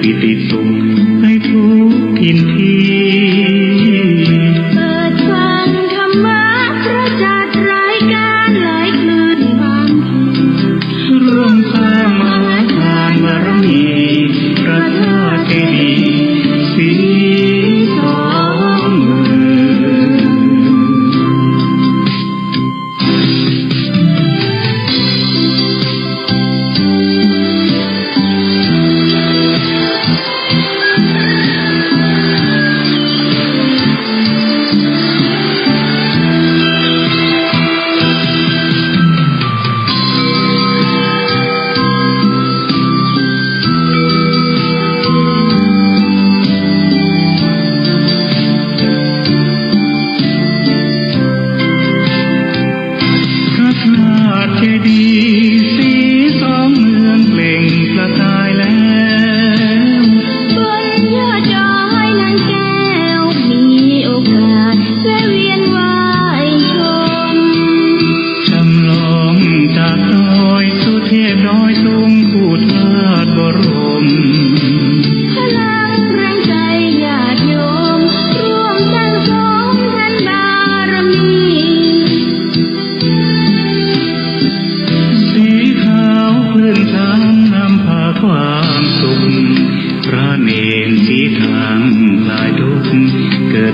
ปิติสุขให้ทุกทินทีเปิดฟังธรรมะพระจัดรายการหลายคลื่นบางร่วมสร้างมหาทานบารมีพระธาตุเจดีย์สีสองเมือง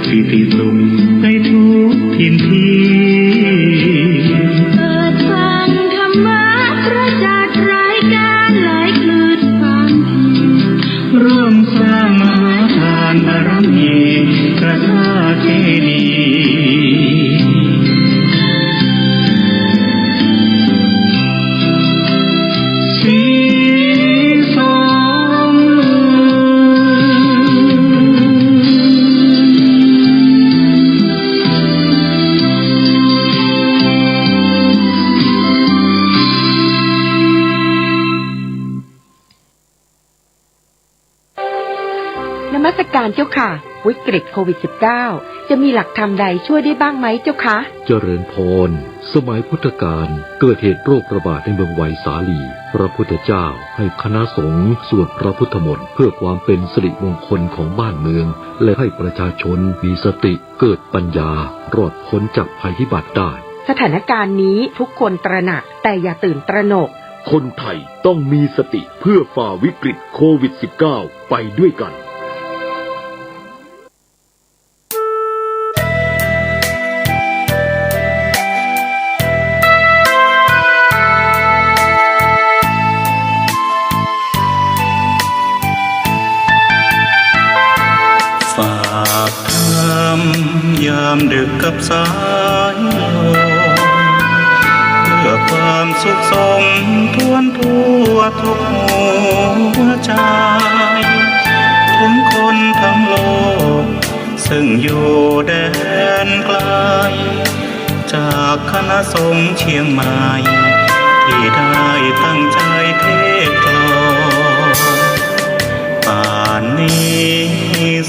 ปิติสุขให้ทุกทินทีเปิดฟังธรรมะพระจัดรายการหลายคลื่นบางร่วมสร้างมหาทานบารมีพระธาตุเจดีย์สีสองเมืนมัสการเจ้าค่ะวิกฤตโควิด -19 จะมีหลักธรรมใดช่วยได้บ้างไหมเจ้าคะเจริญพรสมัยพุทธกาลเกิดเหตุโรคระบาดในเมืองไวสาลีพระพุทธเจ้าให้คณะสงฆ์สวดพระพุทธมนต์เพื่อความเป็นสิริมงคลของบ้านเมืองและให้ประชาชนมีสติเกิดปัญญารอดพ้นจากภัยพิบัติได้สถานการณ์นี้ทุกคนตระหนักแต่อย่าตื่นตระหนกคนไทยต้องมีสติเพื่อฝ่าวิกฤตโควิด -19 ไปด้วยกันฝากทำยามดึกกับสายลมเพื่อความสุขสมทวนทั่วทุกหัวใจถึงคนทั้งโลกซึ่งอยู่แดนไกลจากคณะสงฆ์เชียงใหม่ที่ได้ตั้งใจเทศกลอนป่านนี้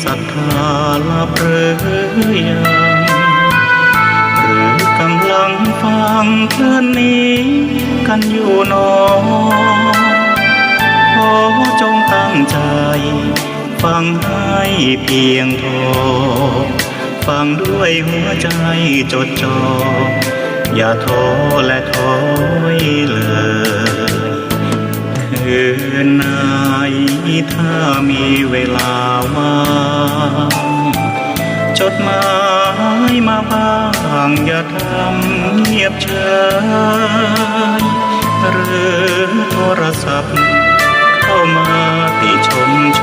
ศรัทธาลับหรือยังหรือกำลังฟังคลื่นนี้กันอยู่หนอขอจงตั้งใจฟังให้เพียงพอฟังด้วยหัวใจจดจ่ออย่าท้อและถอยเลยคืนไหนถ้ามีเวลาว่างจดหมายมาบ้างอย่าทำเงียบเฉยหรือโทรศัพท์เข้ามาติชมเช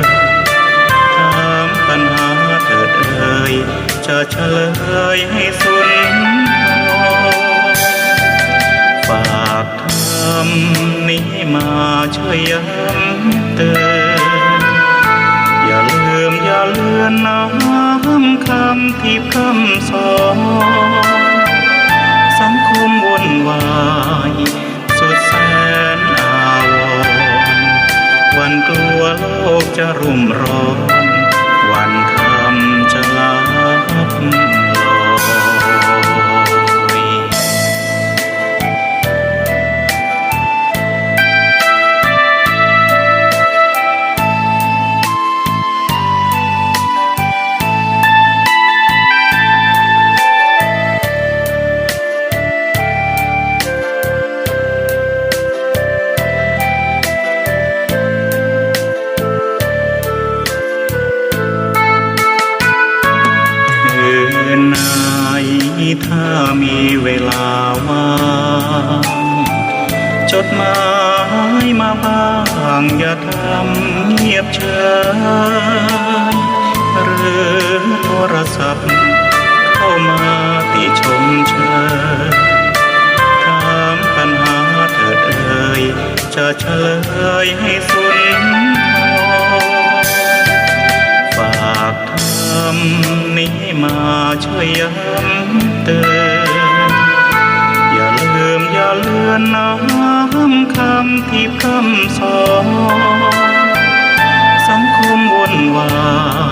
ยถามปัญหาเถิดเอ่ยจะเฉลยให้สุนทรฝากทำนี้มาช่วยย้ำเตือนอย่าลืมอย่าเลือนน้ำคำที่พร่ำสอนสังคมวุ่นวายสุดแสนอาวรณ์วันกลัวโลกจะรุ่มร้อนวันธรรมจะลับลอย ถ้ามีเวลาว่างจดหมายมาบ้างอย่าทำเงียบเฉยหรือโทรศัพท์เข้ามาติชมเชยถามปัญหาเถิดเอ่ยจะเฉลยให้สุนทรฝากทำนี้มาช่วยย้ำเตือนอย่าลืมอย่าเลือนน้ำคำที่พร่ำสอนสังคมวุ่นวา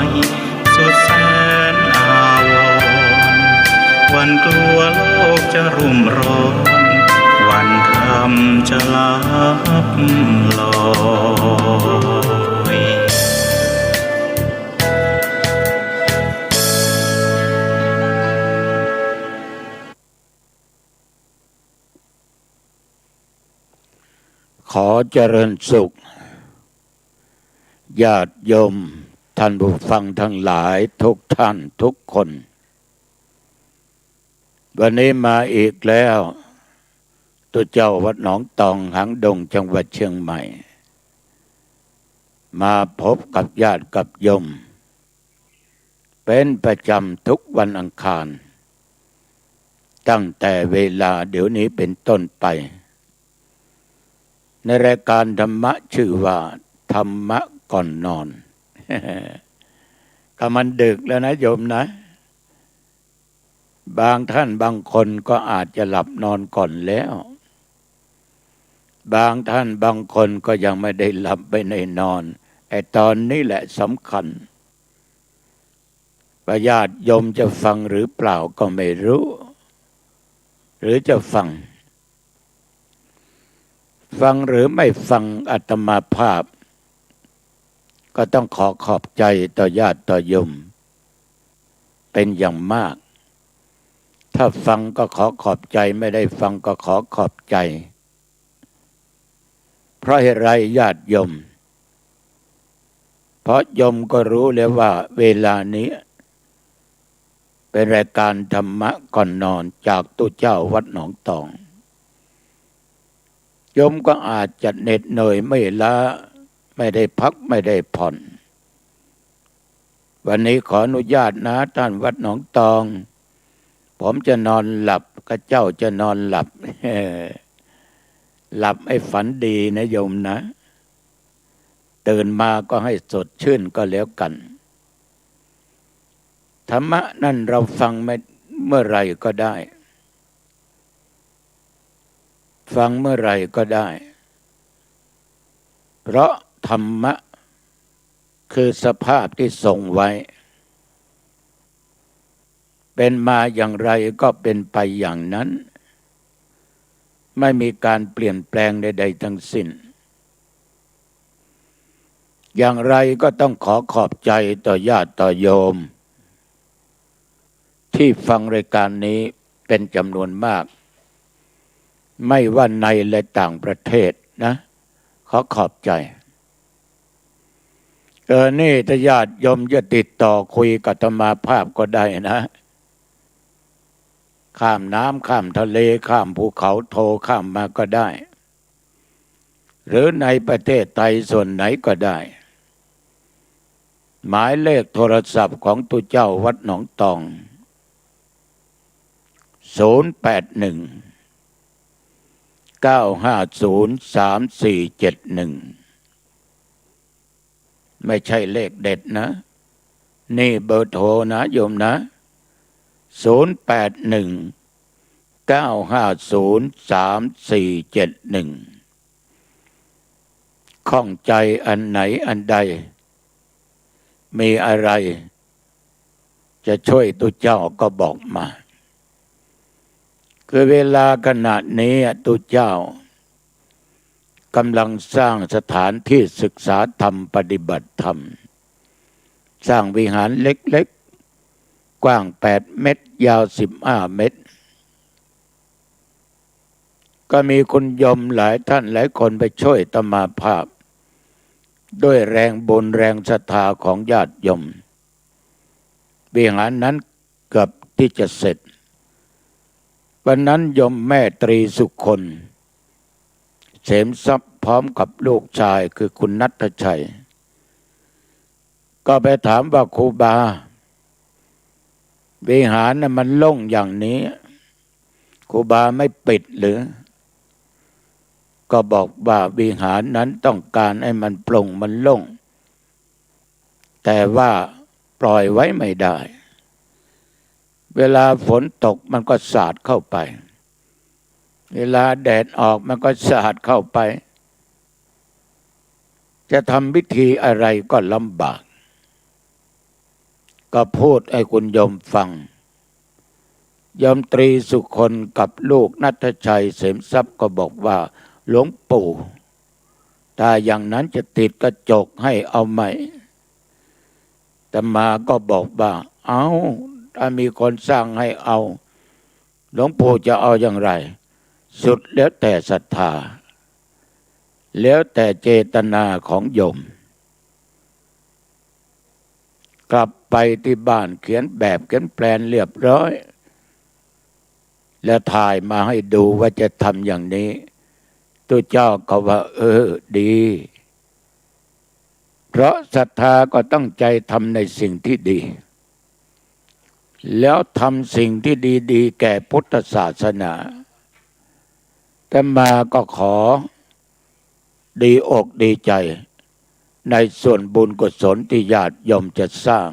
ยสุดแสนอาวรณ์วันกลัวโลกจะรุ่มร้อนวันทำจะลับลอยขอเจริญสุขญาติโยมท่านผู้ฟังทั้งหลายทุกท่านทุกคนวันนี้มาอีกแล้วตัวเจ้าวัดหนองตองหางดงจังหวัดเชียงใหม่มาพบกับญาติกับโยมเป็นประจำทุกวันอังคารตั้งแต่เวลาเดี๋ยวนี้เป็นต้นไปในรายการธรรมะชื่อว่าธรรมะก่อนนอน ก็มันดึกแล้วนะโยมนะบางท่านบางคนก็อาจจะหลับนอนก่อนแล้วบางท่านบางคนก็ยังไม่ได้หลับไปในนอนไอ้ตอนนี้แหละสำคัญญาติโยมจะฟังหรือเปล่าก็ไม่รู้หรือจะฟังหรือไม่ฟังอาตมาภาพก็ต้องขอขอบใจต่อญาติต่อโยมเป็นอย่างมากถ้าฟังก็ขอขอบใจไม่ได้ฟังก็ขอขอบใจเพราะเหตุไรญาติโยมเพราะโยมก็รู้แล้วว่าเวลานี้เป็นรายการธรรมะก่อนนอนจากตู้เจ้าวัดหนองตองโยมก็อาจจะเหน็ดเหนื่อยไม่ล้าไม่ได้พักไม่ได้ผ่อนวันนี้ขออนุญาตนะท่านวัดหนองตองผมจะนอนหลับก็เจ้าจะนอนหลับ หลับให้ฝันดีนะโยมนะตื่นมาก็ให้สดชื่นก็แล้วกันธรรมะนั่นเราฟังเมื่อไรก็ได้ฟังเมื่อไรก็ได้เพราะธรรมะคือสภาพที่ทรงไว้เป็นมาอย่างไรก็เป็นไปอย่างนั้นไม่มีการเปลี่ยนแปลงใดๆทั้งสิ้นอย่างไรก็ต้องขอขอบใจต่อญาติต่อโยมที่ฟังรายการนี้เป็นจำนวนมากไม่ว่าในและต่างประเทศนะขอขอบใจนี่ถ้าญาติโยมจะติดต่อคุยกับอาตมาภาพก็ได้นะข้ามน้ำข้ามทะเลข้ามภูเขาโทรข้ามมาก็ได้หรือในประเทศไทยส่วนไหนก็ได้หมายเลขโทรศัพท์ของตุเจ้าวัดหนองตอง081-950-3471ไม่ใช่เลขเด็ดนะนี่เบอร์โทรนะโยมนะ081-950-3471ข้องใจอันไหนอันใดมีอะไรจะช่วยตุเจ้าก็บอกมาคือเวลาขณะนี้ตุเจ้ากำลังสร้างสถานที่ศึกษาธรรมปฏิบัติธรรมสร้างวิหารเล็กๆกว้าง8 เมตรยาว15 เมตรก็มีคุณโยมหลายท่านหลายคนไปช่วยอาตมาภาพด้วยแรงบุญแรงศรัทธาของญาติโยมวิหารนั้นเกือบที่จะเสร็จ วันนั้นยมแม่ตรีสุคนเสมทรัพย์พร้อมกับลูกชายคือคุณณัฐชัยก็ไปถามว่าครูบาวิหารน่ะมันโล่งอย่างนี้ครูบาไม่ปิดหรือก็บอกว่าวิหารนั้นต้องการให้มันโปร่งมันโล่งแต่ว่าปล่อยไว้ไม่ได้เวลาฝนตกมันก็สาดเข้าไปเวลาแดดออกมันก็สาดเข้าไปจะทำพิธีอะไรก็ลำบากก็พูดให้คุณโยมฟังโยมตรีสุคนกับลูกณัฐชัยเสมทรัพย์ก็บอกว่าหลวงปู่ถ้าอย่างนั้นจะติดกระจกให้เอาไหมแต่มาก็บอกว่าเอาถ้ามีคนสร้างให้เอาหลวงปู่จะเอาอย่างไรสุดแล้วแต่ศรัทธาแล้วแต่เจตนาของโยมกลับไปที่บ้านเขียนแบบเขียนแปลนเรียบร้อยแล้วถ่ายมาให้ดูว่าจะทำอย่างนี้ตัวเจ้าก็ว่าดีเพราะศรัทธาก็ตั้งใจทำในสิ่งที่ดีแล้วทำสิ่งที่ดีๆแก่พุทธศาสนาแต่มาก็ขอดีอกดีใจในส่วนบุญกุศลที่ญาติโยมจะสร้าง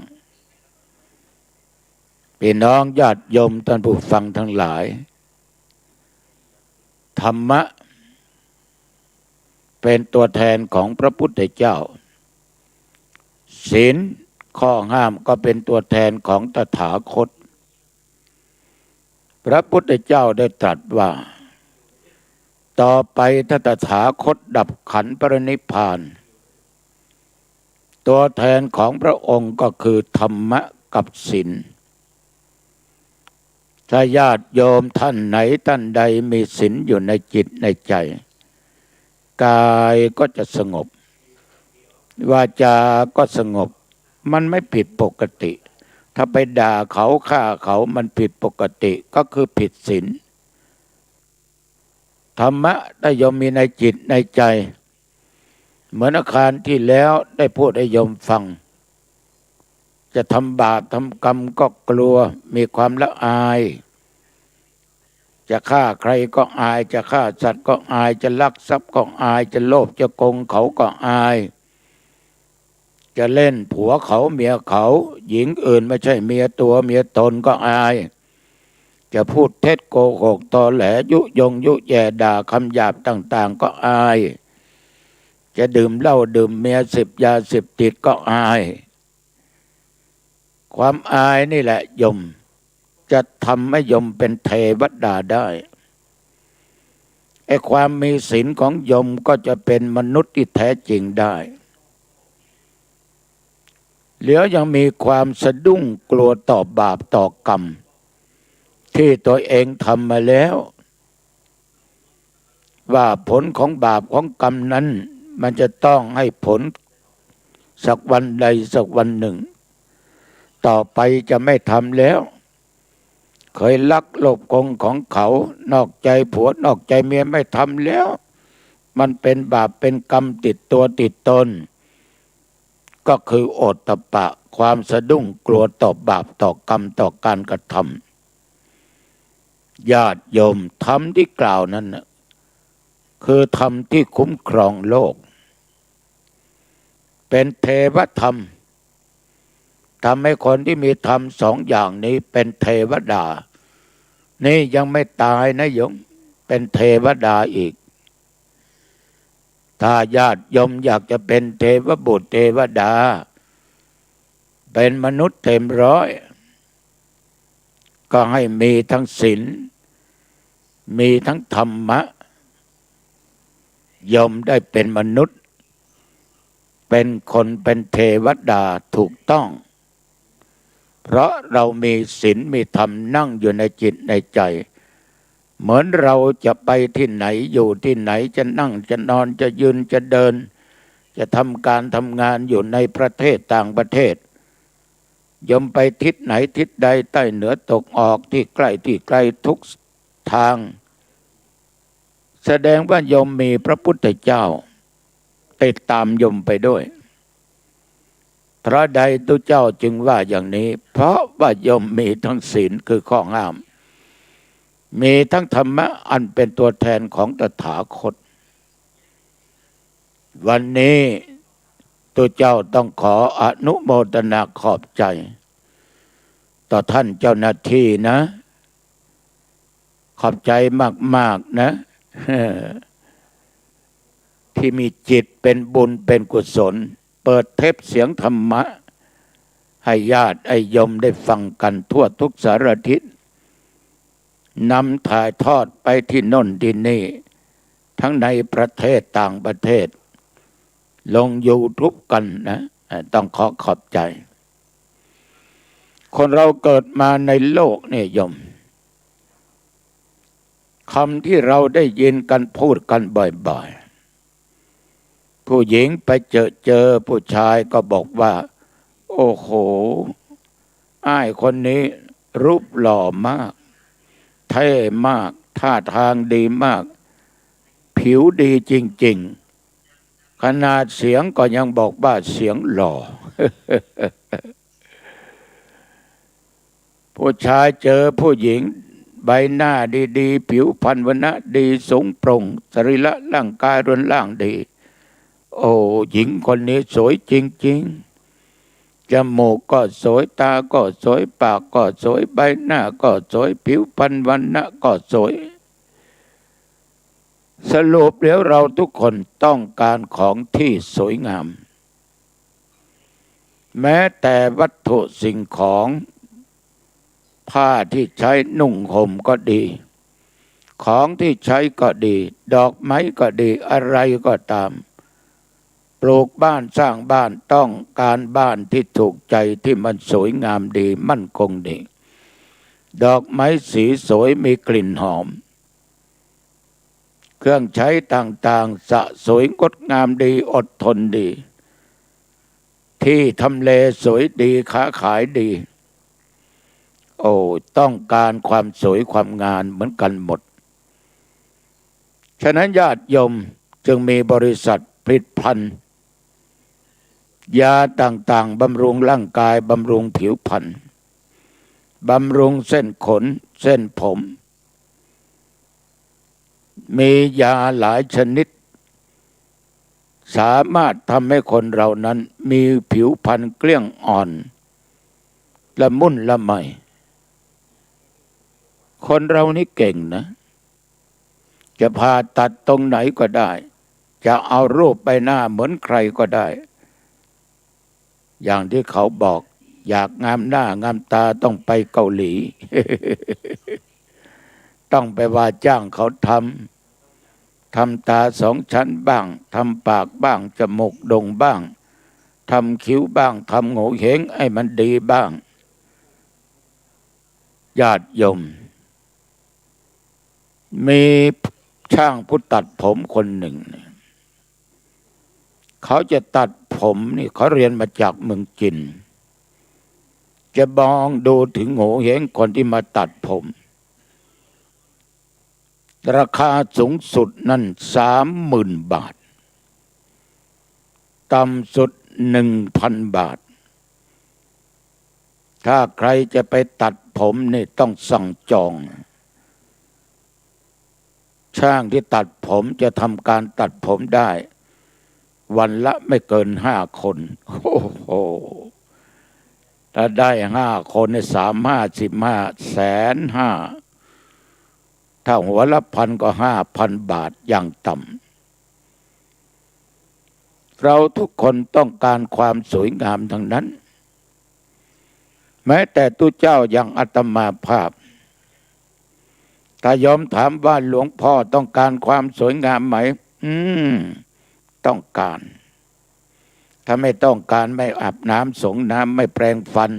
พี่น้องญาติโยมท่านผู้ฟังทั้งหลายธรรมะเป็นตัวแทนของพระพุทธเจ้าศีลข้อห้ามก็เป็นตัวแทนของตถาคตพระพุทธเจ้าได้ตรัสว่าต่อไปถ้าตถาคตดับขันธ์ปรินิพพานตัวแทนของพระองค์ก็คือธรรมะกับศีลถ้าญาติโยมท่านไหนท่านใดมีศีลอยู่ในจิตในใจกายก็จะสงบวาจาก็สงบมันไม่ผิดปกติถ้าไปด่าเขาฆ่าเขามันผิดปกติก็คือผิดศีลธรรมะได้โยมมีในจิตในใจเหมือนอาคารที่แล้วได้พูดให้โยมฟังจะทำบาปทำกรรมก็กลัวมีความละอายจะฆ่าใครก็อายจะฆ่าสัตว์ก็อายจะลักทรัพย์ก็อายจะโลภจะโกงเขาก็อายจะเล่นผัวเขาเมียเขาหญิงอื่นไม่ใช่เมียตัวเมียตนก็อายจะพูดเท็จโกหกตอแหลยุยงยุแย่ด่าคำหยาบต่างๆก็อายจะดื่มเหล้าดื่มเมียเสพยาเสพติดก็อายความอายนี่แหละโยมจะทำให้โยมเป็นเทวดาได้ไอ้ความมีศีลของโยมก็จะเป็นมนุษย์ที่แท้จริงได้เหลือยังมีความสะดุ้งกลัวต่อบาปต่อกรรมที่ตัวเองทำมาแล้วว่าผลของบาปของกรรมนั้นมันจะต้องให้ผลสักวันใดสักวันหนึ่งต่อไปจะไม่ทำแล้วเคยลักลอบโกงของเขานอกใจผัวนอกใจเมียไม่ทำแล้วมันเป็นบาปเป็นกรรมติดตัวติดตนก็คือโอตตัปปะความสะดุ้งกลัวต่อบาปต่อกรรมต่อการกระทำญาติโยมธรรมที่กล่าวนั้นคือธรรมที่คุ้มครองโลกเป็นเทวธรรมทำให้คนที่มีธรรมสองอย่างนี้เป็นเทวดานี่ยังไม่ตายนะโยมเป็นเทวดาอีกถ้าญาติโยมอยากจะเป็นเทวบุตรเทวดาเป็นมนุษย์เต็มร้อยก็ให้มีทั้งศีลมีทั้งธรรมะโยมได้เป็นมนุษย์เป็นคนเป็นเทวดาถูกต้องเพราะเรามีศีลมีธรรมนั่งอยู่ในจิตในใจเหมือนเราจะไปที่ไหนอยู่ที่ไหนจะนั่งจะนอนจะยืนจะเดินจะทำการทำงานอยู่ในประเทศต่างประเทศโยมไปทิศไหนทิศใดใต้เหนือตกออกที่ใกล้ที่ไกลทุก ทางแสดงว่าโยมมีพระพุทธเจ้าติดตามโยมไปด้วยเพราะใดตุเจ้าจึงว่าอย่างนี้เพราะว่าโยมมีทั้งศีลคือข้อห้ามมีทั้งธรรมะอันเป็นตัวแทนของตถาคตวันนี้ตุเจ้าต้องขออนุโมทนาขอบใจต่อท่านเจ้าหน้าที่นะขอบใจมากๆนะที่มีจิตเป็นบุญเป็นกุศลเปิดเทปเสียงธรรมะให้ญาติไอ้โยมได้ฟังกันทั่วทุกสารทิศนำถ่ายทอดไปที่โน่นที่นี่ทั้งในประเทศต่างประเทศลงYouTubeกันนะต้องขอบใจคนเราเกิดมาในโลกนี่โยมคำที่เราได้ยินกันพูดกันบ่อยๆผู้หญิงไปเจอผู้ชายก็บอกว่าโอ้โหอ้ายคนนี้รูปหล่อมากเท่มากท่าทางดีมากผิวดีจริงๆขนาดเสียงก็ยังบอกว่าเสียงหล่อ ผู้ชายเจอผู้หญิงใบหน้าดีๆผิวพรรณวรรณะดีสูงโปร่งสรีระร่างกายรุนร่างดีโอ้หญิงคนนี้สวยจริงๆจมูกก็สวยตาก็สวยปากก็สวยใบหน้าก็สวยผิวพรรณวรรณะก็สวยสรุปแล้วเราทุกคนต้องการของที่สวยงามแม้แต่วัตถุสิ่งของผ้าที่ใช้นุ่งห่มก็ดีของที่ใช้ก็ดีดอกไม้ก็ดีอะไรก็ตามปลูกบ้านสร้างบ้านต้องการบ้านที่ถูกใจที่มันสวยงามดีมั่นคงดีดอกไม้สีสวยมีกลิ่นหอมเครื่องใช้ต่างๆสะสวยงดงามดีอดทนดีที่ทำเลสวยดีค้าขายดีโอ้ต้องการความสวยความงามเหมือนกันหมดฉะนั้นญาติโยมจึงมีบริษัทผลิตภัณฑ์ยาต่างๆบำรุงร่างกายบำรุงผิวพรรณบำรุงเส้นขนเส้นผมมียาหลายชนิดสามารถทำให้คนเรานั้นมีผิวพรรณเกลี้ยงอ่อนละมุนละไมคนเรานี่เก่งนะจะผ่าตัดตรงไหนก็ได้จะเอารูปใบหน้าเหมือนใครก็ได้อย่างที่เขาบอกอยากงามหน้างามตาต้องไปเกาหลี ต้องไปว่าจ้างเขาทำตาสองชั้นบ้างทำปากบ้างจมูกโด่งบ้างทำคิ้วบ้างทำโง่เฮงให้มันดีบ้างญาติโยมมีช่างผู้ตัดผมคนหนึ่งเขาจะตัดผมนี่เขาเรียนมาจากเมืองจีนจะมองดูถึงโง่เฮงคนที่มาตัดผมราคาสูงสุดนั่น30,000 บาทต่ำสุด1,000 บาทถ้าใครจะไปตัดผมนี่ต้องสั่งจองช่างที่ตัดผมจะทำการตัดผมได้วันละไม่เกิน5 คนโอ้โหถ้าได้5 คนเนี่ย15,500,000ถ้าหัวละ1,000ก็5,000 บาทอย่างต่ำเราทุกคนต้องการความสวยงามทั้งนั้นแม้แต่ตุเจ้าอย่างอาตมาภาพถ้ายอมถามว่าหลวงพ่อต้องการความสวยงามไหมต้องการถ้าไม่ต้องการไม่อาบน้ำสงน้ำไม่แปรงฟัน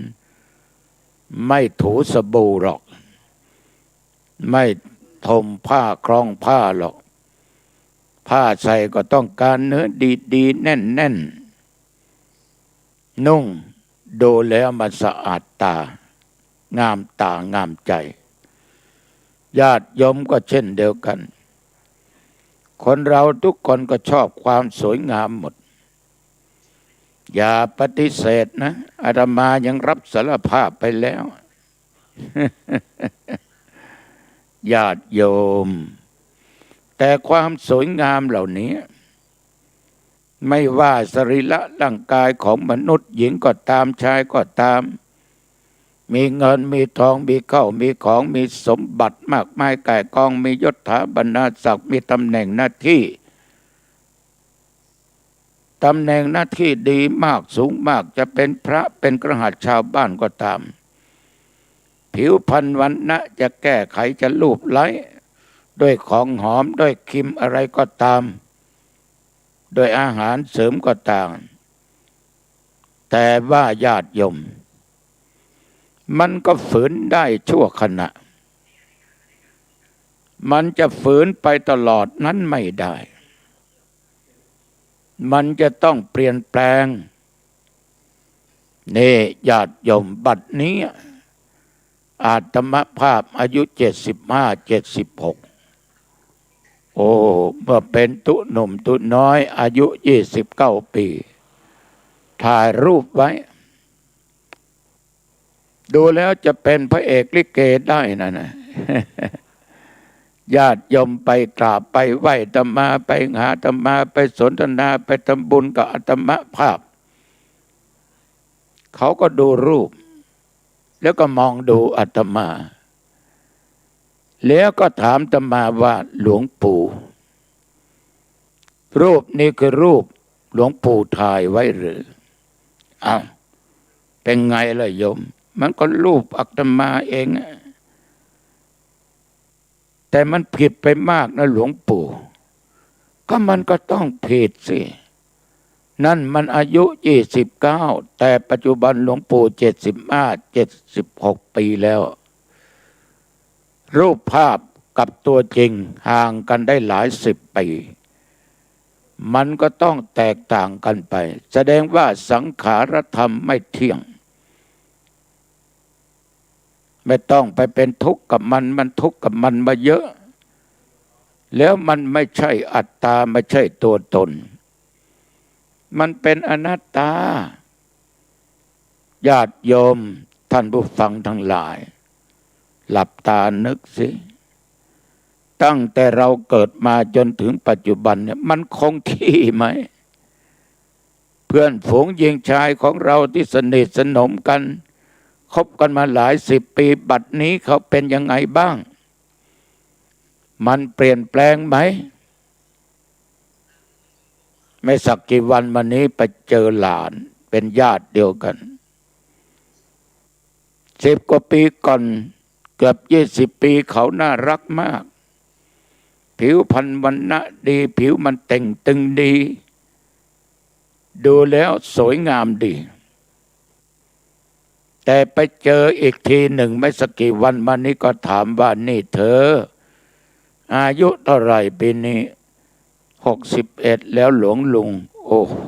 ไม่ถูสบู่หรอกไม่ทมผ้าครองผ้าหรอกผ้าใส่ก็ต้องการเนื้อดีๆแน่นๆนุ่งดูแล้วมันสะอาดตางามตางามใจ ญาติโยมก็เช่นเดียวกันคนเราทุกคนก็ชอบความสวยงามหมดอย่าปฏิเสธนะอาตมายังรับสารภาพไปแล้ว ญาติโยมแต่ความสวยงามเหล่านี้ไม่ว่าสรีระร่างกายของมนุษย์หญิงก็ตามชายก็ตามมีเงินมีทองมีข้าวมีของมีสมบัติมากมายก่ายกองมียศถาบรรดาศักดิ์มีตำแหน่งหน้าที่ตำแหน่งหน้าที่ดีมากสูงมากจะเป็นพระเป็นกระหัสชาวบ้านก็ตามผิวพรรณวรรณะจะแก้ไขจะลูบไล้ด้วยของหอมด้วยครีมอะไรก็ตามโดยอาหารเสริมก็ตามแต่ว่าญาติโยมมันก็ฝืนได้ชั่วขณะมันจะฝืนไปตลอดนั้นไม่ได้มันจะต้องเปลี่ยนแปลงนี่ญาติโยมบัดนี้อาตมภาพอายุ75-76โอ้เมื่อเป็นตุหนุ่มตุน้อยอายุ29 ปีถ่ายรูปไว้ดูแล้วจะเป็นพระเอกลิเกได้นะ ญาติโยมไปกราบไปไหว้อาตมาไปหาอาตมาไปสนทนาไปทำบุญกับอาตมภาพเขาก็ดูรูปแล้วก็มองดูอาตมาแล้วก็ถามอาตมาว่าหลวงปู่รูปนี้คือรูปหลวงปู่ถ่ายไว้หรืออ้าวเป็นไงล่ะโยมมันก็รูปอาตมาเองแต่มันผิดไปมากนะหลวงปู่ก็มันก็ต้องผิดสินั่นมันอายุ29แต่ปัจจุบันหลวงปู่75-76 ปีแล้วรูปภาพกับตัวจริงห่างกันได้หลายสิบปีมันก็ต้องแตกต่างกันไปแสดงว่าสังขารธรรมไม่เที่ยงไม่ต้องไปเป็นทุกข์กับมันทุกข์กับมันมาเยอะแล้วมันไม่ใช่อัตตาไม่ใช่ตัวตนมันเป็นอนัตตาญาติโยมท่านผู้ฟังทั้งหลายหลับตานึกสิตั้งแต่เราเกิดมาจนถึงปัจจุบันเนี่ยมันคงที่ไหมเพื่อนฝูงหญิงชายของเราที่สนิทสนมกันคบกันมาหลายสิบปีบัดนี้เขาเป็นยังไงบ้างมันเปลี่ยนแปลงไหมไม่สักกี่วันมานี้ไปเจอหลานเป็นญาติเดียวกัน10 กว่าปีก่อนเกือบ20 ปีเขาน่ารักมากผิวพรรณวรรณะดีผิวมันเต่งตึงดีดูแล้วสวยงามดีแต่ไปเจออีกทีหนึ่งไม่สักกี่วันมานี้ก็ถามว่านี่เธออายุเท่าไหร่ปีนี้61แล้วหลวงลุงโอ้โห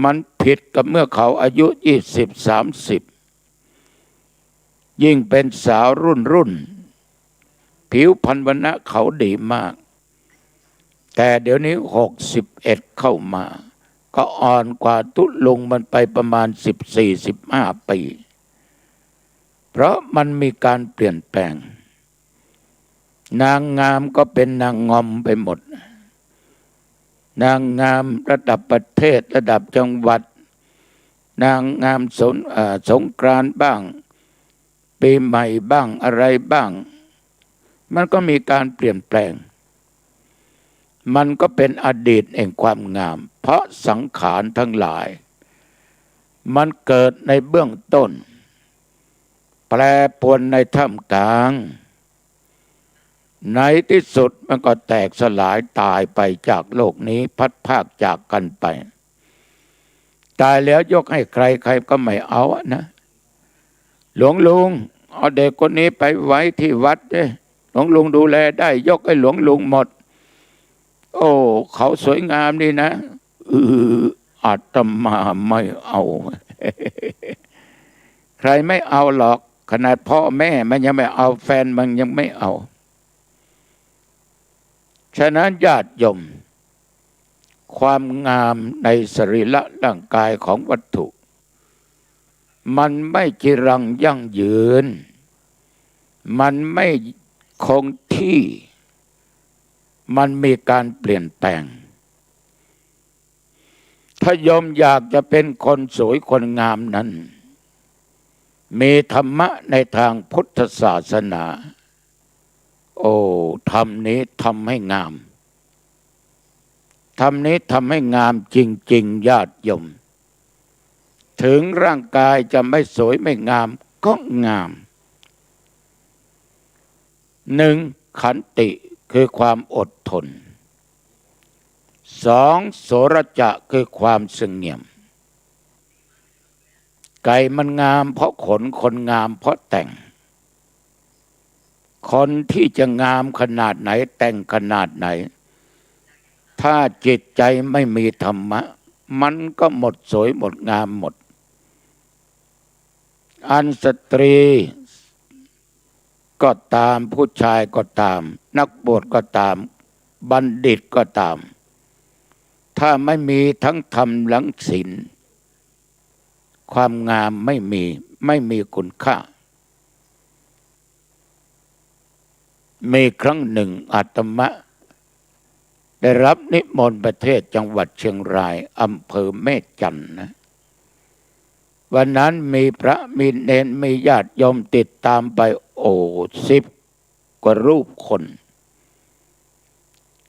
มันผิดกับเมื่อเขาอายุ20-30ยิ่งเป็นสาวรุ่นผิวพรรณวรรณะเขาดีมากแต่เดี๋ยวนี้61เข้ามาก็อ่อนกว่าตุลุงมันไปประมาณ14-15 ปีเพราะมันมีการเปลี่ยนแปลงนางงามก็เป็นนางงอมไปหมดนางงามระดับประเทศระดับจังหวัดนางงามสงกรานต์บ้างปีใหม่บ้างอะไรบ้างมันก็มีการเปลี่ยนแปลงมันก็เป็นอดีตแห่งความงามเพราะสังขารทั้งหลายมันเกิดในเบื้องต้นแปรปรวนในท่ามกลางในที่สุดมันก็แตกสลายตายไปจากโลกนี้พัดพรากจากกันไปตายแล้วยกให้ใครใครก็ไม่เอานะหลวงลุงเอาเด็กคนนี้ไปไว้ที่วัดเลยหลวงลุงดูแลได้ยกให้หลวงลุงหมดโอ้เขาสวยงามนี่นะอาตมาไม่เอา ใครไม่เอาหรอก ขนาดพ่อแม่มันยังไม่เอาแฟนมันยังไม่เอาฉะนั้นญาติโยมความงามในสรีระร่างกายของวัตถุมันไม่จีรังยั่งยืนมันไม่คงที่มันมีการเปลี่ยนแปลงถ้าโยมอยากจะเป็นคนสวยคนงามนั้นมีธรรมะในทางพุทธศาสนาโอ้ธรรมนี้ทำให้งามธรรมนี้ทำให้งามจริงๆญาติโยมถึงร่างกายจะไม่สวยไม่งามก็งามหนึ่งขันติคือความอดทนสองโสรจะคือความเสงี่ยมไก่มันงามเพราะขนคนงามเพราะแต่งคนที่จะงามขนาดไหนแต่งขนาดไหนถ้าจิตใจไม่มีธรรมะมันก็หมดสวยหมดงามหมดอันสตรีก็ตามผู้ชายก็ตามนักบวชก็ตามบัณฑิตก็ตามถ้าไม่มีทั้งธรรมและศีลความงามไม่มีคุณค่ามีครั้งหนึ่งอาตมาได้รับนิมนต์ประเทศจังหวัดเชียงรายอำเภอแม่จันทน์นะวันนั้นมีพระมีเณรมีญาติโยมติดตามไป10 กว่ารูปคน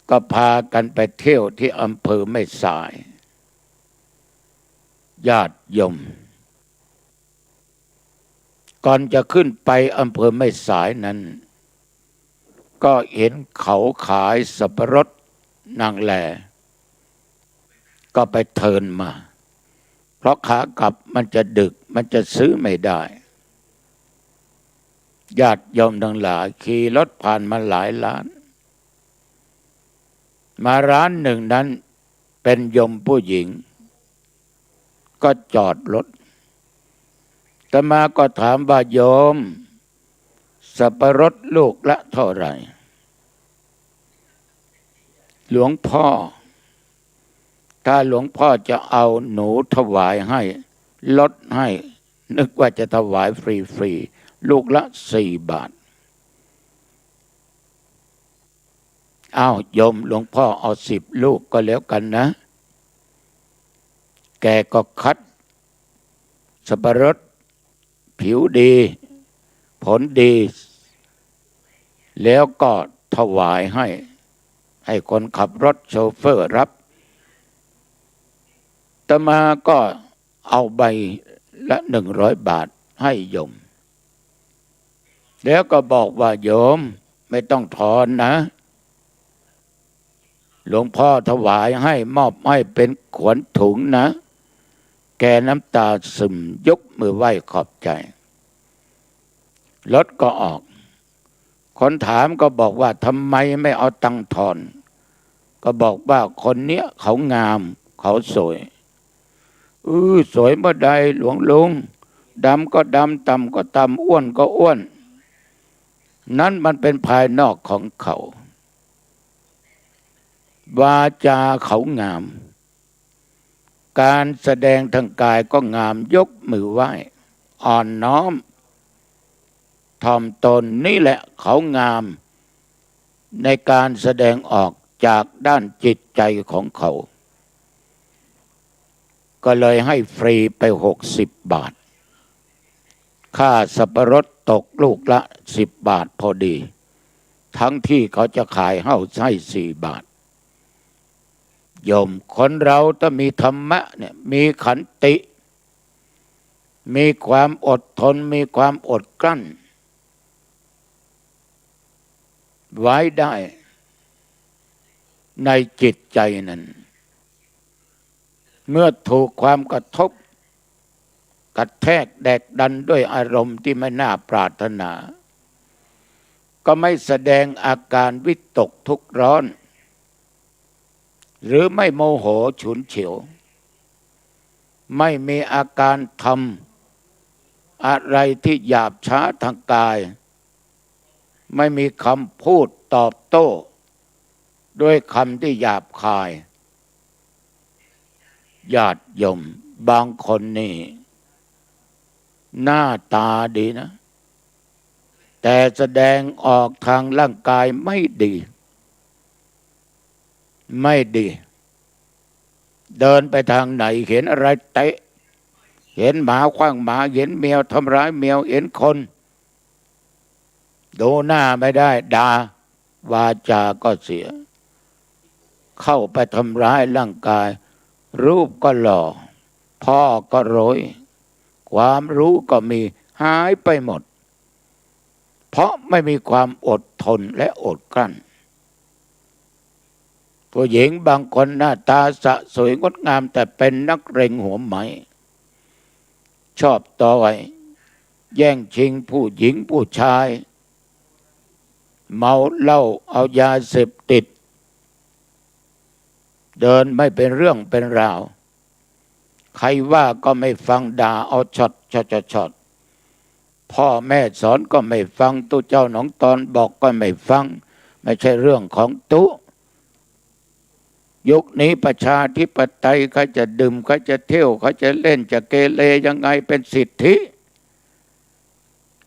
ก็พากันไปเที่ยวที่อำเภอแม่สายญาติโยมก่อนจะขึ้นไปอำเภอแม่สายนั้นก็เห็นเขาขายสับปะรดนางแลก็ไปเทิร์นมาเพราะขากลับมันจะดึกมันจะซื้อไม่ได้ญาติโยมทั้งหลายขี่รถผ่านมาหลายร้านมาร้านหนึ่งนั้นเป็นโยมผู้หญิงก็จอดรถอาตมาก็ถามว่าโยมสับปะรดลูกละเท่าไหร่หลวงพ่อถ้าหลวงพ่อจะเอาหนูถวายให้ลดให้นึกว่าจะถวายฟรีๆลูกละ4 บาทอ้าวโยมหลวงพ่อเอา10 ลูกก็แล้วกันนะแกก็คัดสับปะรดผิวดีผลดีแล้วก็ถวายให้คนขับรถโชเฟอร์รับอาตมาก็เอาใบละ100 บาทให้โยมแล้วก็บอกว่าโยมไม่ต้องทอนนะหลวงพ่อถวายให้มอบให้เป็นขวัญถุงนะแกน้ำตาซึมยกมือไหว้ขอบใจรถก็ออกคนถามก็บอกว่าทำไมไม่เอาตังค์ทอนก็บอกว่าคนเนี้ยเขางามเขาสวยสวยเมื่อใดหลวงลุงดำก็ดำต่ำก็ต่ำอ้วนก็อ้วนนั้นมันเป็นภายนอกของเขาวาจาเขางามการแสดงทางกายก็งามยกมือไหว้อ่อนน้อมถ่อมตนนี่แหละเขางามในการแสดงออกจากด้านจิตใจของเขาก็เลยให้ฟรีไป60 บาทค่าสับปะรดตกลูกละ10 บาทพอดีทั้งที่เขาจะขายให้4 บาทโยมคนเราต้องมีธรรมะเนี่ยมีขันติมีความอดทนมีความอดกลั้นไว้ได้ในจิตใจนั้นเมื่อถูกความกระทบกระแทกแดกดันด้วยอารมณ์ที่ไม่น่าปรารถนาก็ไม่แสดงอาการวิตกทุกข์ร้อนหรือไม่โมโหฉุนเฉียวไม่มีอาการท อะไรที่หยาบช้าทางกายไม่มีคำพูดตอบโต้ด้วยคำที่หยาบคายญาติโยมบางคนนี่หน้าตาดีนะแต่แสดงออกทางร่างกายไม่ดีเดินไปทางไหนเห็นอะไรเตะเห็นหมาขว้างหมาเห็นแมวทำร้ายแมวเห็นคนดูหน้าไม่ได้ด่าวาจาก็เสียเข้าไปทำร้ายร่างกายรูปก็หล่อพ่อก็โรยความรู้ก็มีหายไปหมดเพราะไม่มีความอดทนและอดกลั้นผู้หญิงบางคนหน้าตาสะสวยงดงามแต่เป็นนักเลงหัวไหมชอบต่อยแย่งชิงผู้หญิงผู้ชายเมาเหล้าเอายาเสพติดเดินไม่เป็นเรื่องเป็นราวใครว่าก็ไม่ฟังด่าเอาช็อตพ่อแม่สอนก็ไม่ฟังตู้เจ้าหนองตอนบอกก็ไม่ฟังไม่ใช่เรื่องของตู้ยุคนี้ประชาธิปไตยเขาจะดื่มเขาจะเที่ยวเขาจะเล่นจะเกเรยังไงเป็นสิทธิ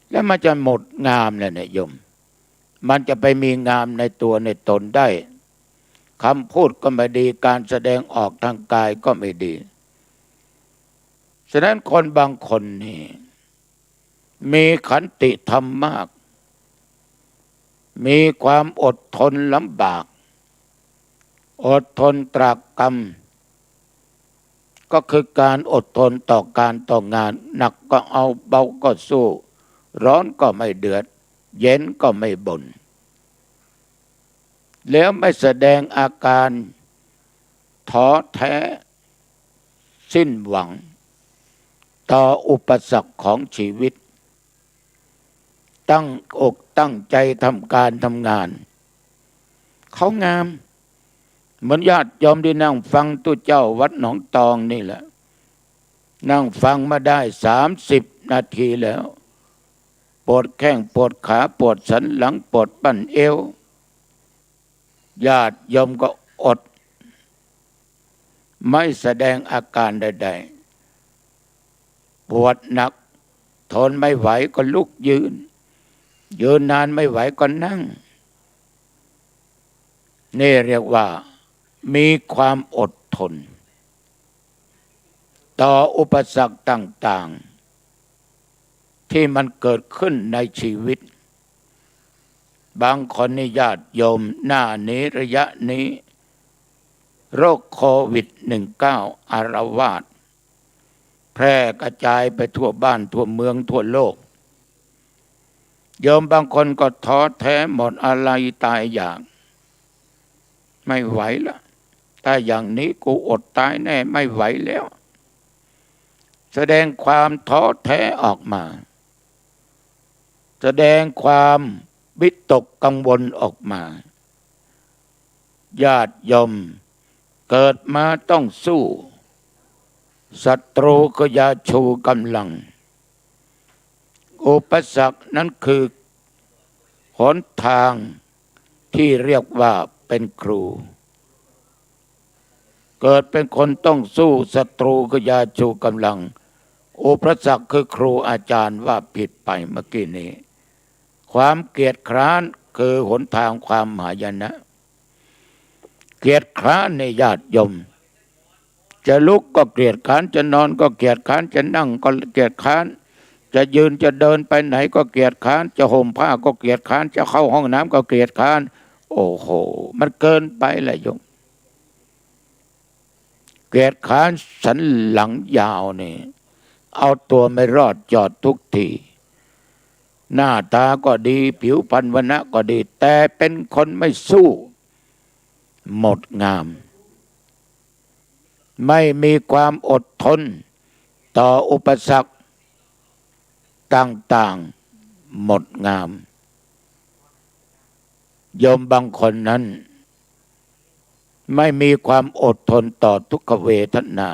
แล้วมันจะหมดงามเลยเนี่ยโยมมันจะไปมีงามในตัวในตนได้คำพูดก็ไม่ดีการแสดงออกทางกายก็ไม่ดีฉะนั้นคนบางคนนี่มีขันติธรรมมากมีความอดทนลำบากอดทนตรากตรำก็คือการอดทนต่อการต่องานหนักก็เอาเบาก็สู้ร้อนก็ไม่เดือดเย็นก็ไม่บ่นแล้วไม่แสดงอาการท้อแท้สิ้นหวังต่ออุปสรรคของชีวิตตั้งอกตั้งใจทำการทำงานเขางามเหมือนญาติโยมที่นั่งฟังตู้เจ้าวัดหนองตองนี่แหละนั่งฟังมาได้30 นาทีแล้วปวดแข้งปวดขาปวดสันหลังปวดบั้นเอวญาติโยมก็อดไม่แสดงอาการใดๆปวดหนักทนไม่ไหวก็ลุกยืนนานไม่ไหวก็นั่งนี่เรียกว่ามีความอดทนต่ออุปสรรคต่างๆที่มันเกิดขึ้นในชีวิตบางคนนี่ญาติโยมหน้านี้ระยะนี้โรคโควิด-19 อาละวาดแพร่กระจายไปทั่วบ้านทั่วเมืองทั่วโลกโยมบางคนก็ท้อแท้หมดอะไรตายอย่างไม่ไหวละถ้าอย่างนี้กูอดตายแน่ไม่ไหวแล้วแสดงความท้อแท้ออกมาแสดงความวิตกกังวลออกมาญาติโยมเกิดมาต้องสู้ศัตรูก็อย่าชูกำลังอุปสรรคนั้นคือหนทางที่เรียกว่าเป็นครูเกิดเป็นคนต้องสู้ศัตรูก็อย่าชูกำลังอุปสรรคคือครูอาจารย์ว่าผิดไปเมื่อกี้นี้ความเกียจคร้านคือหนทางความหายนะเกียจคร้านในญาติโยมจะลุกก็เกียจคร้านจะนอนก็เกียจคร้านจะนั่งก็เกียจคร้านจะยืนจะเดินไปไหนก็เกียจคร้านจะห่มผ้าก็เกียจคร้านจะเข้าห้องน้ำก็เกียจคร้านโอ้โหมันเกินไปแหละโยมเกียจคร้านสันหลังยาวนี่เอาตัวไม่รอดจอดทุกทีหน้าตาก็ดีผิวพรรณวรรณะก็ดีแต่เป็นคนไม่สู้หมดงามไม่มีความอดทนต่ออุปสรรคต่างๆหมดงามโยมบางคนนั้นไม่มีความอดทนต่อทุกขเวทนา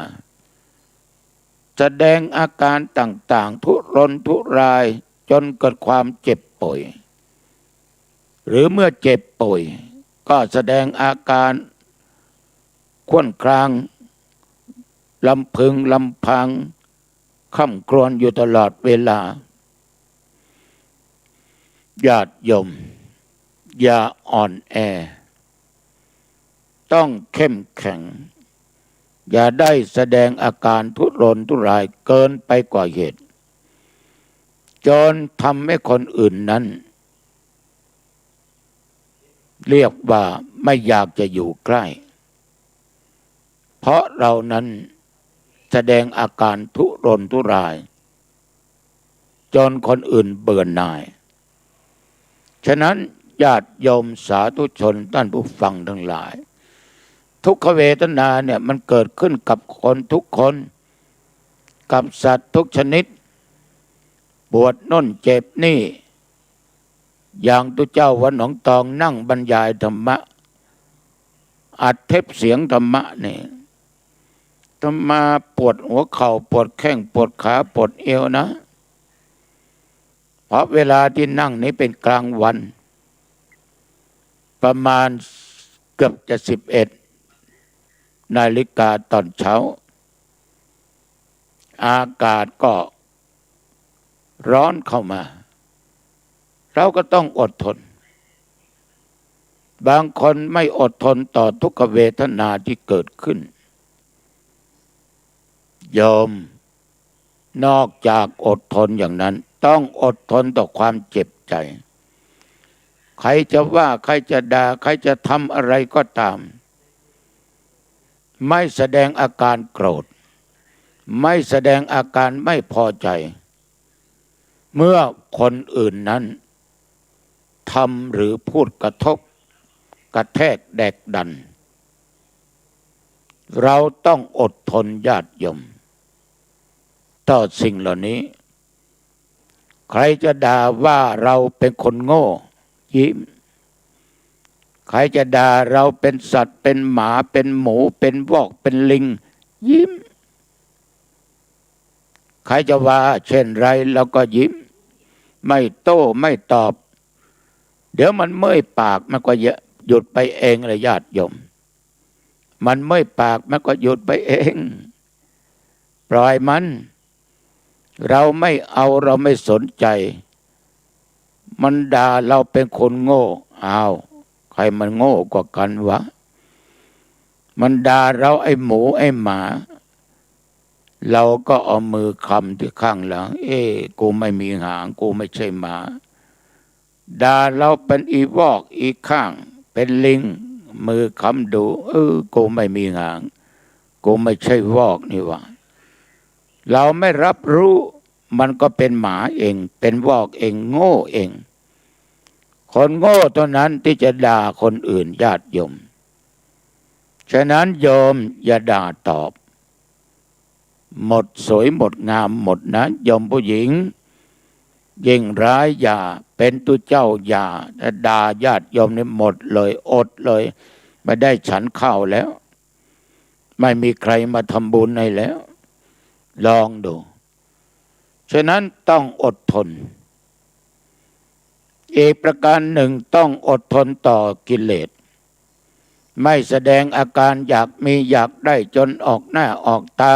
แสดงอาการต่างๆทุร รนทุรายจนเกิดความเจ็บป่วยหรือเมื่อเจ็บป่วยก็แสดงอาการครวญครางลำพึงลำพังคร่ำครวญอยู่ตลอดเวลาญาติโยมอย่าอ่อนแอต้องเข้มแข็งอย่าได้แสดงอาการทุรนทุรายเกินไปกว่าเหตุจนทำให้คนอื่นนั้นเรียกว่าไม่อยากจะอยู่ใกล้เพราะเรานั้นแสดงอาการทุรนทุรายจนคนอื่นเบื่อหน่ายฉะนั้นญาติโยมสาธุชนท่านผู้ฟังทั้งหลายทุกขเวทนาเนี่ยมันเกิดขึ้นกับคนทุกคนกับสัตว์ทุกชนิดปวดน่นเจ็บนี่อย่างตัวเจ้าวัดหนองตองนั่งบรรยายธรรมะอัดเทปเสียงธรรมะนี่ธรรมาปวดหัวเข่าปวดแข้งปวดขาปวดเอวนะเพราะเวลาที่นั่งนี้เป็นกลางวันประมาณเกือบจะ11 นาฬิกาตอนเช้าอากาศก็ร้อนเข้ามาเราก็ต้องอดทนบางคนไม่อดทนต่อทุกขเวทนาที่เกิดขึ้นโยมนอกจากอดทนอย่างนั้นต้องอดทนต่อความเจ็บใจใครจะว่าใครจะด่าใครจะทำอะไรก็ตามไม่แสดงอาการโกรธไม่แสดงอาการไม่พอใจเมื่อคนอื่นนั้นทำหรือพูดกระทบกระแทกแดกดันเราต้องอดทนญาติโยมต่อสิ่งเหล่านี้ใครจะด่าว่าเราเป็นคนโง่ยิ้มใครจะด่าเราเป็นสัตว์เป็นหมาเป็นหมูเป็นวอกเป็นลิงยิ้มใครจะว่าเช่นไรเราก็ยิ้มไม่โต้ไม่ตอบเดี๋ยวมันเมื่อยปากมันก็หยุดไปเองเลยญาติโยมมันเมื่อยปากมันก็หยุดไปเองปล่อยมันเราไม่เอาเราไม่สนใจมันด่าเราเป็นคนโง่อ้าวใครมันโง่กว่ากันวะมันด่าเราไอ้หมูไอ้หมาเราก็เอามือคำที่ข้างหลังกูไม่มีหางกูไม่ใช่หมาด่าเราเป็นอีวอกอีข้างเป็นลิงมือคำดูกูไม่มีหางกูไม่ใช่วอกนี่วะเราไม่รับรู้มันก็เป็นหมาเองเป็นวอกเองโง่เองคนโง่ตัวนั้นที่จะด่าคนอื่นญาติโยมฉะนั้นโยมอย่าด่าตอบหมดสวยหมดงามหมดนะโยมผู้หญิงยิ่งร้ายอย่าเป็นตัวเจ้าอย่าแต่ด่าญาติโยมนี่หมดเลยอดเลยไม่ได้ฉันข้าวแล้วไม่มีใครมาทำบุญให้แล้วลองดูฉะนั้นต้องอดทนอีกประการหนึ่งต้องอดทนต่อกิเลสไม่แสดงอาการอยากมีอยากได้จนออกหน้าออกตา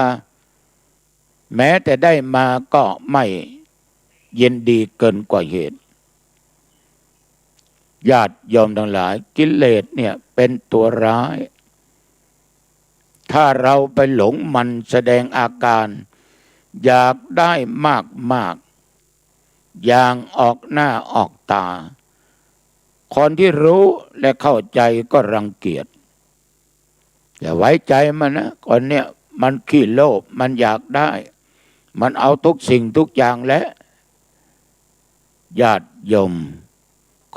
แม้แต่ได้มาก็ไม่ยินดีเกินกว่าเหตุญาติโยมทั้งหลายกิเลสเนี่ยเป็นตัวร้ายถ้าเราไปหลงมันแสดงอาการอยากได้มากอย่างออกหน้าออกตาคนที่รู้และเข้าใจก็รังเกียจอย่าไว้ใจมันนะคนเนี้ยมันขี้โลภมันอยากได้มันเอาทุกสิ่งทุกอย่างและญาติโยม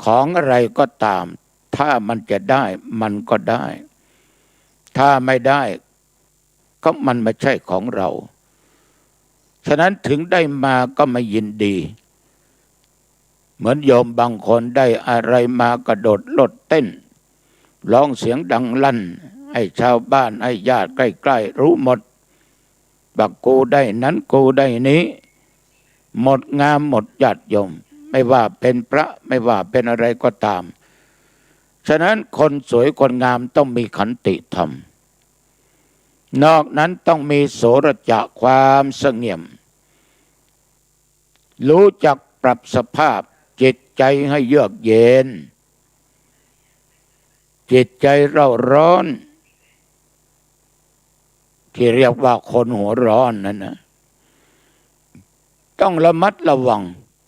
ของอะไรก็ตามถ้ามันจะได้มันก็ได้ถ้าไม่ได้ก็มันไม่ใช่ของเราฉะนั้นถึงได้มาก็ไม่ยินดีเหมือนโยมบางคนได้อะไรมากระโดดโลดเต้นร้องเสียงดังลั่นให้ชาวบ้านให้ญาติใกล้ๆรู้หมดบักกูได้นั้นกูได้นี้ หมดงามหมดญาติโยมไม่ว่าเป็นพระไม่ว่าเป็นอะไรก็ตามฉะนั้นคนสวยคนงามต้องมีขันติธรรมนอกนั้นต้องมีโสรจะความเสงี่ยมรู้จักปรับสภาพจิตใจให้เยือกเย็นจิตใจเร่าร้อนที่เรียกว่าคนหัวร้อนนั่นนะต้องระมัดระวัง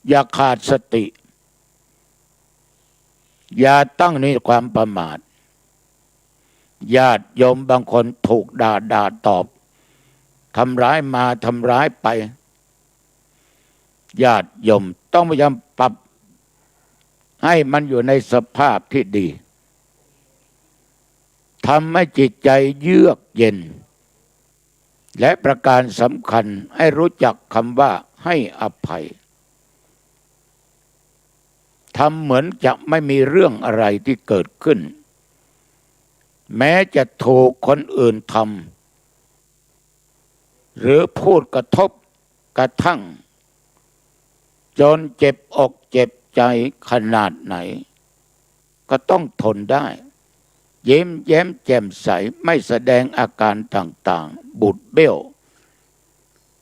อย่าขาดสติอย่าตั้งในความประมาทญาติโยมบางคนถูกด่าตอบทำร้ายมาทำร้ายไปญาติโยมต้องพยายามปรับให้มันอยู่ในสภาพที่ดีทำให้จิตใจเยือกเย็นและประการสำคัญให้รู้จักคำว่าให้อภัยทำเหมือนจะไม่มีเรื่องอะไรที่เกิดขึ้นแม้จะถูกคนอื่นทำหรือพูดกระทบกระทั่งจนเจ็บอกเจ็บใจขนาดไหนก็ต้องทนได้ยิ้มแย้มแจ่มใสไม่แสดงอาการต่างๆบุดเบี้ยว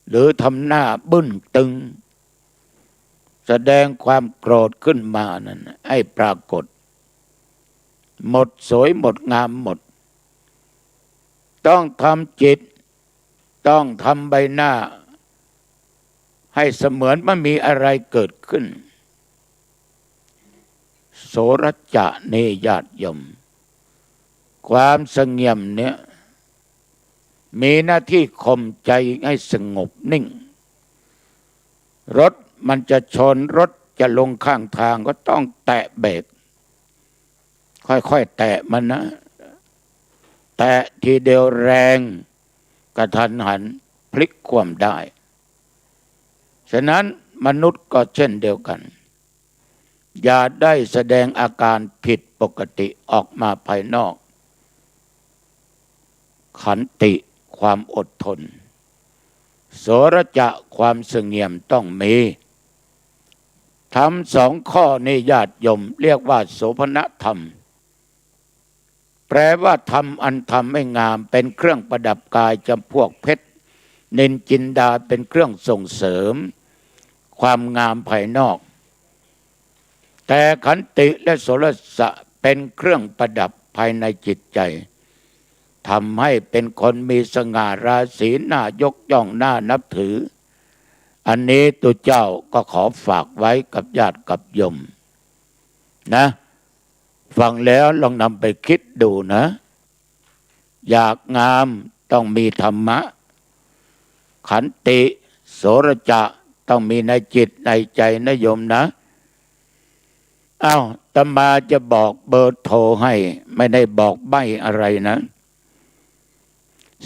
หรือทำหน้าบึ้นตึงแสดงความโกรธขึ้นมานั่นให้ปรากฏหมดสวยหมดงามหมดต้องทำจิตต้องทำใบหน้าให้เสมือนมันมีอะไรเกิดขึ้นโสรจะเนญาติโยมความสงบเนี่ยมีหน้าที่ข่มใจให้สงบนิ่งรถมันจะชนรถจะลงข้างทางก็ต้องแตะเบรกค่อยๆแตะมันนะแตะทีเดียวแรงกระทันหันพลิกคว่ำได้ฉะนั้นมนุษย์ก็เช่นเดียวกันอย่าได้แสดงอาการผิดปกติออกมาภายนอกขันติความอดทนโสรจะความเสงี่ยมต้องมีทำสองข้อนี้ญาติโยมเรียกว่าโสภณธรรมแปลว่าธรรมอันทำให้งามเป็นเครื่องประดับกายจำพวกเพชรนินจินดาเป็นเครื่องส่งเสริมความงามภายนอกแต่ขันติและโสรจะเป็นเครื่องประดับภายในจิตใจทำให้เป็นคนมีสง่าราศีน่ายกย่องน่านับถืออันนี้ตัวเจ้าก็ขอฝากไว้กับญาติกับโยมนะฟังแล้วลองนำไปคิดดูนะอยากงามต้องมีธรรมะขันติโสรจะต้องมีในจิตในใจนะโยมนะอ้าวอาตมาจะบอกเบอร์โทรให้ไม่ได้บอกใบ้อะไรนะ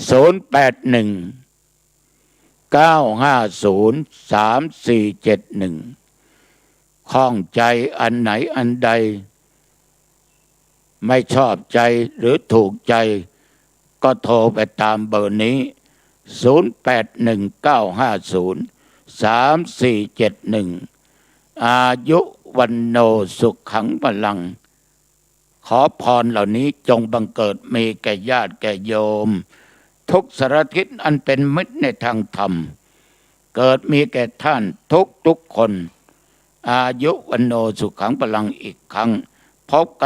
081-950-3471ข้องใจอันไหนอันใดไม่ชอบใจหรือถูกใจก็โทรไปตามเบอร์นี้081-950-3471อายุวันโนสุขขังพลังขอพรเหล่านี้จงบังเกิดมีแก่ญาติแก่โยมทุกสารทิศอันเป็นมิตรในทางธรรมเกิดมีแก่ท่านทุกคนอายุวันโนสุขขังพลังอีกครั้งพบกัน